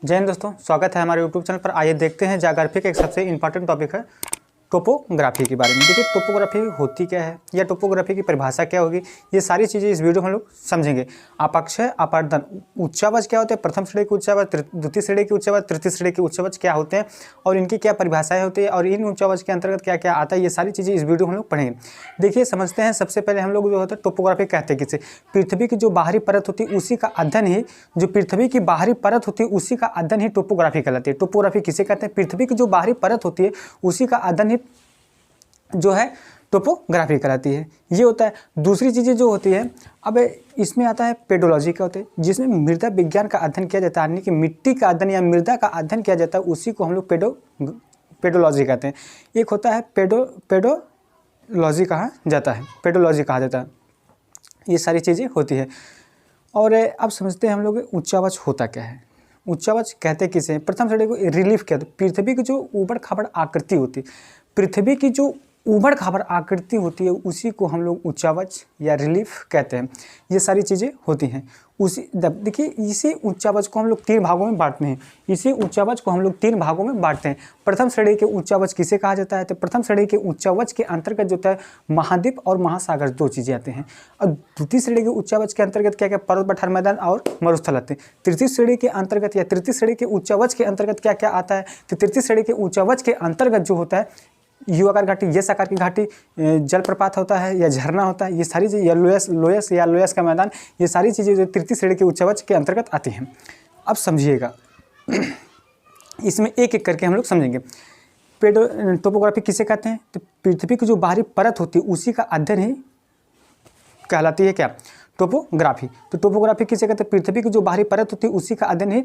जय हिंद दोस्तों, स्वागत है हमारे YouTube चैनल पर। आइए देखते हैं ज्योग्राफी का एक सबसे इंपॉर्टेंट टॉपिक है टोपोग्राफी के बारे में। देखिए टोपोग्राफी होती क्या है या टोपोग्राफी की परिभाषा क्या होगी, ये सारी चीज़ें इस वीडियो में हम लोग समझेंगे। अक्षय अपर्दन, उच्चावच क्या होते हैं, प्रथम श्रेणी के उच्चावच, द्वितीय श्रेणी के उच्चावच, तृतीय श्रेणी के उच्चावच क्या होते हैं और इनकी क्या परिभाषाएं होती है और इन उच्चावच के अंतर्गत क्या क्या आता है, ये सारी चीज़ें इस वीडियो में हम लोग पढ़ेंगे। देखिए समझते हैं। सबसे पहले हम लोग जो होता है टोपोग्राफी कहते हैं किसे, पृथ्वी की जो बाहरी परत होती है उसी का अध्ययन ही, जो पृथ्वी की बाहरी परत होती है उसी का अध्ययन ही टोपोग्राफी कहलाती है। टोपोग्राफी किसे कहते हैं, पृथ्वी की जो बाहरी परत होती है उसी का अध्ययन ही जो है टोपोग्राफी कराती है। ये होता है। दूसरी चीज़ें जो होती है, अब इसमें आता है पेडोलॉजी का होता है, जिसमें मृदा विज्ञान का अध्ययन किया जाता है, यानी कि मिट्टी का अध्ययन या मृदा का अध्ययन किया जाता है, उसी को हम लोग पेडोलॉजी कहते हैं। एक होता है पेडोलॉजी कहा जाता है, पेडोलॉजी कहा जाता है। ये सारी चीज़ें होती है। और अब समझते हैं हम लोग उच्चावच होता क्या है। उच्चावच कहते किसे, प्रथम श्रेणी को रिलीफ कहते हैं। पृथ्वी की जो ऊबड़ खाबड़ आकृति होती है, पृथ्वी की जो ऊबड़ खाबड़ आकृति होती है उसी को हम लोग उच्चावच या रिलीफ कहते हैं। ये सारी चीज़ें होती हैं। उसी देखिए इसी उच्चावच को हम लोग 3 भागों में बांटते हैं। इसी उच्चावच को हम लोग 3 भागों में बांटते हैं। प्रथम श्रेणी के उच्चावच किसे कहा जाता है, तो प्रथम श्रेणी के उच्चावच के अंतर्गत जो होता है महाद्वीप और महासागर 2 चीज़ें आते हैं। और द्वितीय श्रेणी के उच्चावच के अंतर्गत क्या क्या, पर्वत पठार मैदान और मरुस्थल आते हैं। तृतीय श्रेणी के अंतर्गत या तृतीय श्रेणी के उच्चावच के अंतर्गत क्या क्या आता है, तो तृतीय श्रेणी के उच्चावच के अंतर्गत जो होता है यू आकार घाटी, यस आकार की घाटी, जलप्रपात होता है या झरना होता है, ये सारी चीज़ें, या लोयस का मैदान, ये सारी चीज़ें जो तृतीय श्रेणी के उच्चावच के अंतर्गत आती हैं। अब समझिएगा इसमें एक एक करके हम लोग समझेंगे। टोपोग्राफी किसे कहते हैं, तो पृथ्वी की जो बाहरी परत होती है उसी का अध्ययन ही कहलाती है क्या, टोपोग्राफी। तो टोपोग्राफी किसे कहते हैं, पृथ्वी की जो बाहरी परत होती है उसी का अध्ययन ही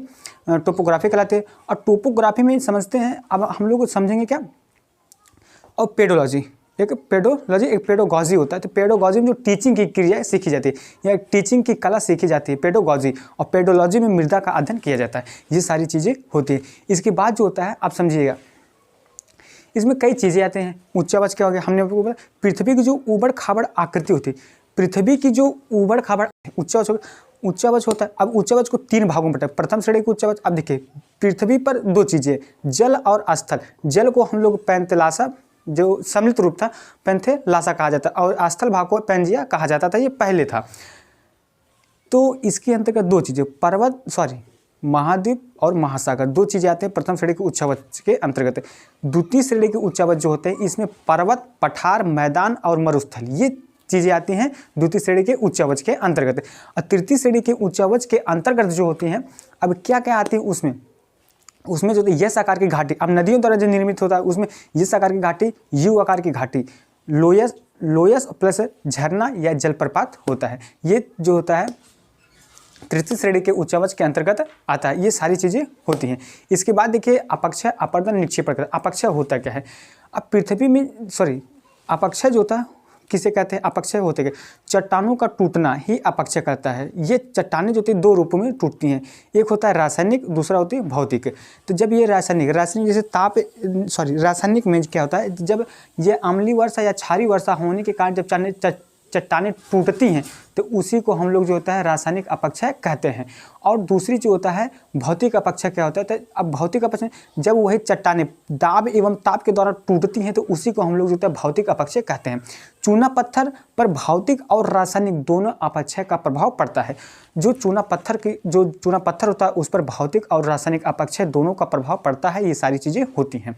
टोपोग्राफी कहलाते हैं। और टोपोग्राफी में समझते हैं, अब हम लोग समझेंगे क्या, और पेडोलॉजी, एक पेडोगॉजी होता है। तो पेडोगॉजी में जो टीचिंग की क्रिया सीखी जाती है या टीचिंग की कला सीखी जाती है, पेडोगॉजी। और पेडोलॉजी में मृदा का अध्ययन किया जाता है। ये सारी चीज़ें होती है। इसके बाद जो होता है, आप समझिएगा, इसमें कई चीज़ें आते हैं। उच्चावच क्या हो गया, हमने आपको पृथ्वी की जो ऊबड़ खाबड़ आकृति होती है, पृथ्वी की जो ऊबड़ खाबड़ उच्चावच होता है। अब उच्चावच को 3 भागों में बटा, प्रथम श्रेणी के उच्चावच। अब देखिए पृथ्वी पर 2 चीज़ें, जल और स्थल। जल को हम लोग पैंथेलासा, जो सम्मिलित रूप था, पैंथेलासा कहा जाता है, और स्थल भाग को पैंजिया कहा जाता था, ये पहले था। तो इसके अंतर्गत 2 चीज़ें, महाद्वीप और महासागर 2 चीज़ें आते हैं प्रथम श्रेणी के उच्चावच के अंतर्गत। द्वितीय श्रेणी के उच्चावच जो होते हैं इसमें पर्वत, पठार, मैदान और मरुस्थल, ये चीज़ें आती हैं द्वितीय श्रेणी के उच्चावच के अंतर्गत। और तृतीय श्रेणी के उच्चावच के अंतर्गत जो होती हैं, अब क्या क्या आती है उसमें जो यस आकार की घाटी, अब नदियों द्वारा जो निर्मित होता है उसमें यस आकार की घाटी, यू आकार की घाटी, लोयस प्लस झरना या जलप्रपात होता है। ये जो होता है तृतीय श्रेणी के उच्चावच के अंतर्गत आता है। ये सारी चीज़ें होती हैं। इसके बाद देखिए अपक्षय, अपर्दन, निक्षेपण। अपक्षय होता क्या है, अब पृथ्वी में अपक्षय जो होता है किसे कहते हैं, अपक्षय होते हैं चट्टानों का टूटना ही अपक्षय करता है। ये चट्टानें जो होती है 2 रूपों में टूटती हैं, एक होता है रासायनिक, दूसरा होती है भौतिक। तो जब ये रासायनिक जैसे रासायनिक में क्या होता है, जब ये अम्लीय वर्षा या क्षारीय वर्षा होने के कारण जब चट्टानें टूटती हैं तो उसी को हम लोग जो होता है रासायनिक अपक्षय कहते हैं। और दूसरी जो होता है भौतिक अपक्षय क्या होता है, तो अब भौतिक अपक्षय जब वही चट्टानें दाब एवं ताप के द्वारा टूटती हैं तो उसी को हम लोग जो होता है भौतिक अपक्षय कहते हैं। चूना पत्थर पर भौतिक और रासायनिक दोनों अपक्षय का प्रभाव पड़ता है। जो चूना पत्थर होता है उस पर भौतिक और रासायनिक अपक्षय दोनों का प्रभाव पड़ता है। ये सारी चीज़ें होती हैं।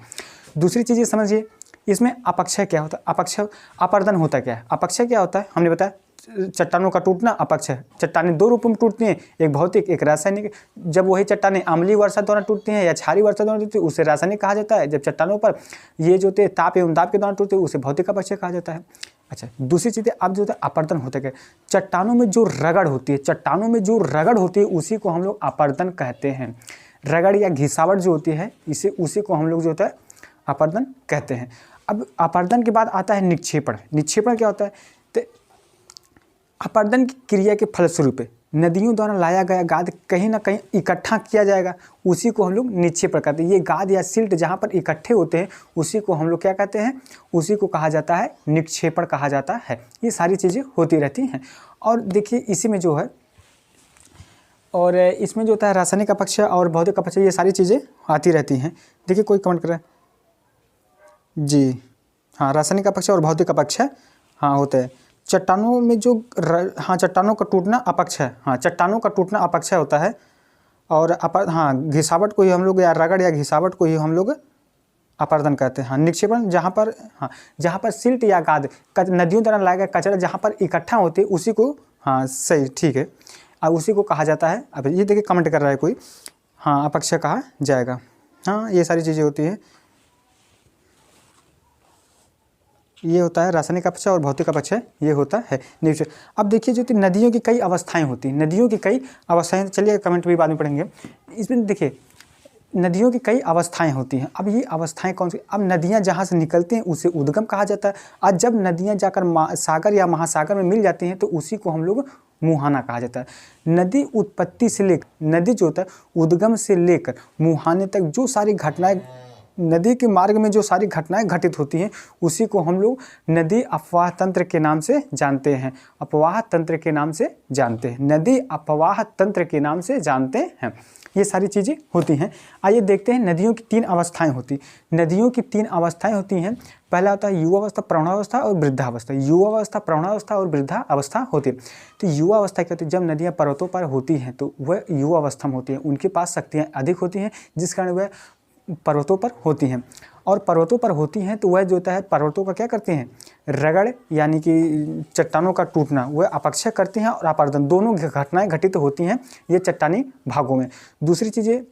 दूसरी चीज़ें समझिए, इसमें अपक्षय क्या होता है, अपक्षय अपर्दन होता क्या है। अपक्षय क्या होता है, हमने बताया चट्टानों का टूटना अपक्षय। चट्टानें 2 रूपों में टूटती हैं, एक भौतिक एक रासायनिक। जब वही चट्टानें अम्लीय वर्षा द्वारा टूटती हैं या क्षारीय वर्षा द्वारा टूटती है उसे रासायनिक कहा जाता है। जब चट्टानों पर ये जो होते हैं ताप एवं दाब के द्वारा टूटते हैं उसे भौतिक अपक्षय कहा जाता है। अच्छा, दूसरी चीज़ें अब जो होता है अपर्दन होता है। चट्टानों में जो रगड़ होती है उसी को हम लोग अपर्दन कहते हैं। रगड़ या घिसावट जो होती है उसी को हम लोग जो होता है अपर्दन कहते हैं। अब अपर्दन के बाद आता है निक्षेपण। निक्षेपण क्या होता है, तो अपर्दन की क्रिया के फलस्वरूप नदियों द्वारा लाया गया गाद कहीं ना कहीं इकट्ठा किया जाएगा, उसी को हम लोग निक्षेपण कहते हैं। ये गाद या सिल्ट जहाँ पर इकट्ठे होते हैं उसी को हम लोग क्या कहते हैं, उसी को कहा जाता है निक्षेपण कहा जाता है। ये सारी चीज़ें होती रहती हैं। और देखिए इसी में जो है और इसमें जो होता है रासायनिक अपक्ष और भौतिक अपक्ष, ये सारी चीज़ें आती रहती हैं। देखिए कोई कमेंट कर रहा है जी, हाँ रासायनिक अपक्ष और भौतिक अपक्ष हाँ होते हैं। चट्टानों में जो हाँ चट्टानों का टूटना अपक्ष है, हाँ चट्टानों का टूटना अपक्ष होता है। और हाँ घिसावट को ही हम लोग या रगड़ या घिसावट को ही हम लोग अपरदन कहते हैं। हाँ निक्षेपण जहाँ पर, हाँ जहाँ पर सिल्ट या गाद नदियों द्वारा लाया गया कचरा जहाँ पर इकट्ठा होती है उसी को, हाँ सही ठीक है, अब उसी को कहा जाता है। अब ये देखिए कमेंट कर रहा है कोई, हाँ अपक्ष कहा जाएगा। हाँ ये सारी चीज़ें होती हैं, ये होता है रासायनिक अपक्ष और भौतिक अपक्ष ये होता है नीचे। अब देखिए जो नदियों की कई अवस्थाएं होती हैं, नदियों की कई अवस्थाएं, चलिए कमेंट भी बाद में पढ़ेंगे। इसमें देखिए नदियों की कई अवस्थाएं होती हैं। अब ये अवस्थाएं कौन सी, अब नदियां जहाँ से निकलती हैं उसे उद्गम कहा जाता है। और जब नदियां जाकर सागर या महासागर में मिल जाती हैं तो उसी को हम लोग मुहाना कहा जाता है। नदी उत्पत्ति से लेकर, नदी जो होता है उद्गम से लेकर मुहाने तक जो सारी घटनाएं, नदी के मार्ग में जो सारी घटनाएं घटित होती हैं उसी को हम लोग नदी अपवाह तंत्र के नाम से जानते हैं, अपवाह तंत्र के नाम से जानते हैं, नदी अपवाह तंत्र के नाम से जानते हैं। ये सारी चीज़ें होती हैं। आइए देखते हैं नदियों की 3 अवस्थाएं होती, नदियों की 3 अवस्थाएं होती हैं। पहला होता है युवावस्था, प्रौढ़ावस्था और वृद्धावस्था। युवावस्था, प्रौढ़ावस्था और वृद्धावस्था होती है। तो युवावस्था क्या होती है, जब नदियाँ पर्वतों पर होती हैं तो वह युवावस्था में होती हैं, उनके पास शक्तियाँ अधिक होती हैं जिस कारण वह पर्वतों पर होती हैं। और पर्वतों पर होती हैं तो वह जो होता है पर्वतों का क्या करते हैं, रगड़ यानी कि चट्टानों का टूटना वह अपक्ष करते हैं और अपरदन, दोनों घटनाएं घटित होती हैं ये चट्टानी भागों में। दूसरी चीज़ें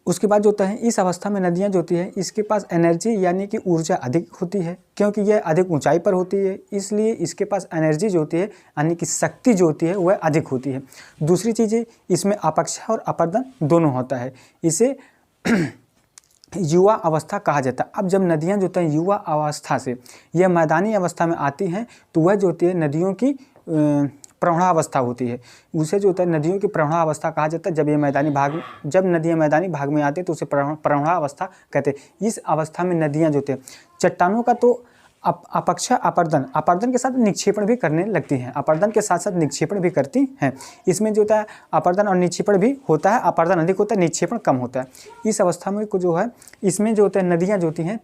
उसके बाद जो होता है इस अवस्था में नदियाँ जो होती है इसके पास एनर्जी यानी कि ऊर्जा अधिक होती है, क्योंकि यह अधिक ऊंचाई पर होती है इसलिए इसके पास एनर्जी जो होती है यानी कि शक्ति जो होती है वह अधिक होती है। दूसरी चीज़ें इसमें अपक्ष और अपरदन दोनों होता है, इसे युवा अवस्था कहा जाता है। अब जब नदियाँ जो होती हैं युवा अवस्था से यह मैदानी अवस्था में आती हैं तो वह जो होती है नदियों की प्रौढ़ावस्था होती है, उसे जो होता है नदियों की प्रौढ़ावस्था कहा जाता है। जब ये मैदानी भाग, जब नदियाँ मैदानी भाग में आती है तो उसे प्रौढ़ावस्था कहते हैं। इस अवस्था में नदियाँ जो होती हैं चट्टानों का तो अपक्ष अपरदन, अपरदन के साथ निक्षेपण भी करने लगती हैं, अपरदन के साथ साथ निक्षेपण भी करती हैं। इसमें जो होता है अपरदन और निक्षेपण भी होता है, अपरदन अधिक होता है निक्षेपण कम होता है। इस अवस्था में को जो है इसमें जो होता है नदियाँ जो होती हैं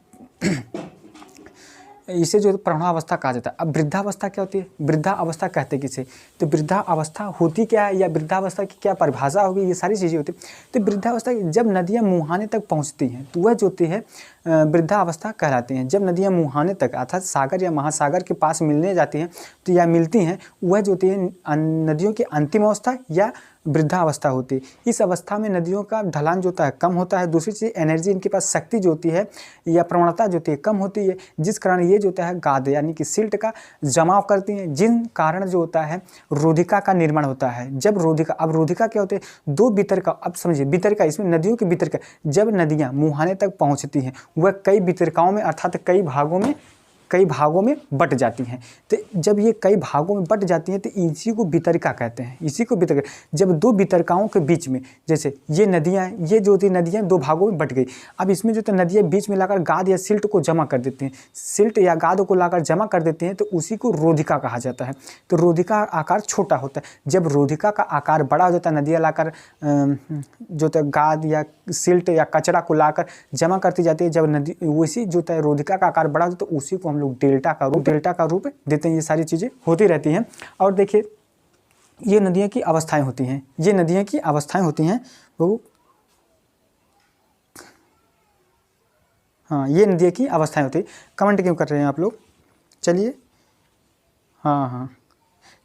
इसे जो प्रौढ़ावस्था कहा जाता है। अब वृद्धावस्था क्या होती है, वृद्धा अवस्था कहते हैं किसे, तो वृद्धा अवस्था होती क्या है या वृद्धावस्था की क्या परिभाषा होगी, ये सारी चीज़ें होती है। तो वृद्धावस्था जब नदियाँ मुहाने तक पहुँचती हैं तो वह जो होती है वृद्धावस्था कहलाती हैं। जब नदियाँ मुहाने तक अर्थात सागर या महासागर के पास मिलने जाती हैं तो या मिलती हैं वह जो होती है नदियों की अंतिम अवस्था या वृद्धावस्था होती है। इस अवस्था में नदियों का ढलान जो होता है कम होता है। दूसरी चीज़ एनर्जी, इनके पास शक्ति जो होती है या प्रवणता जो होती है कम होती है, जिस कारण ये जो होता है गाद यानी कि सिल्ट का जमाव करती हैं, जिन कारण जो होता है रोधिका का निर्माण होता है। जब रोधिका, अब रोधिका क्या होते हैं, 2 वितरका, अब समझिए वितरका, इसमें नदियों की वितरका, जब नदियाँ मुहाने तक पहुँचती हैं वह कई वितरकाओं में अर्थात कई भागों में बट जाती हैं। तो जब ये कई भागों में बट जाती हैं तो इसी को वितरिका कहते हैं, इसी को वितरिका। जब 2 वितरकाओं के बीच में, जैसे ये नदियाँ, ये जो होती नदियाँ 2 भागों में बट गई, अब इसमें जो तो नदियाँ बीच में लाकर गाद या सिल्ट को जमा कर देती हैं, सिल्ट या गाद को लाकर जमा कर देती हैं तो उसी को रोधिका कहा जाता है। तो रोधिका आकार छोटा होता है, जब रोधिका का आकार बड़ा हो जाता है, नदियाँ लाकर जो तो गाद या सिल्ट या कचरा को लाकर जमा करती जाती है, जब नदी वैसी जो है रोधिका का आकार बड़ा हो तो उसी को हम लोग डेल्टा का रूप देते हैं। ये सारी चीज़ें होती रहती हैं। और देखिए ये नदियों की अवस्थाएं होती हैं, ये नदियों की अवस्थाएं होती हैं वो, हाँ ये नदियों की अवस्थाएं होती हैं। कमेंट क्यों कर रहे हैं आप लोग, चलिए हाँ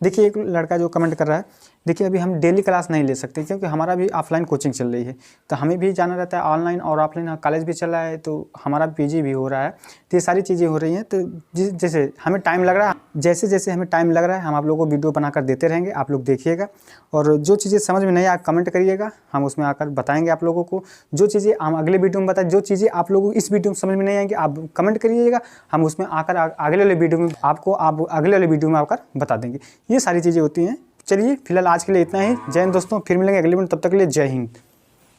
देखिए एक लड़का जो कमेंट कर रहा है, देखिए अभी हम डेली क्लास नहीं ले सकते क्योंकि हमारा भी ऑफलाइन कोचिंग चल रही है, तो हमें भी जाना रहता है ऑनलाइन और ऑफलाइन, कॉलेज भी चल रहा है तो हमारा पीजी भी हो रहा है, तो ये सारी चीज़ें हो रही हैं। तो जैसे हमें टाइम लग रहा है, जैसे हमें टाइम लग रहा है हम आप लोगों को वीडियो बनाकर देते रहेंगे, आप लोग देखिएगा और जो चीज़ें समझ में नहीं आए कमेंट करिएगा, हम उसमें आकर बताएंगे आप लोगों को। जो चीज़ें हम अगले वीडियो में बताएं, जो चीज़ें आप लोगों को इस वीडियो में समझ में नहीं आएंगी आप कमेंट करिएगा, हम उसमें आकर अगले वाले वीडियो में आपको अगले वाले वीडियो में आकर बता देंगे। ये सारी चीज़ें होती हैं। चलिए फिलहाल आज के लिए इतना ही। जय हिंद दोस्तों, फिर मिलेंगे अगले वीडियो में, तब तक के लिए जय हिंद।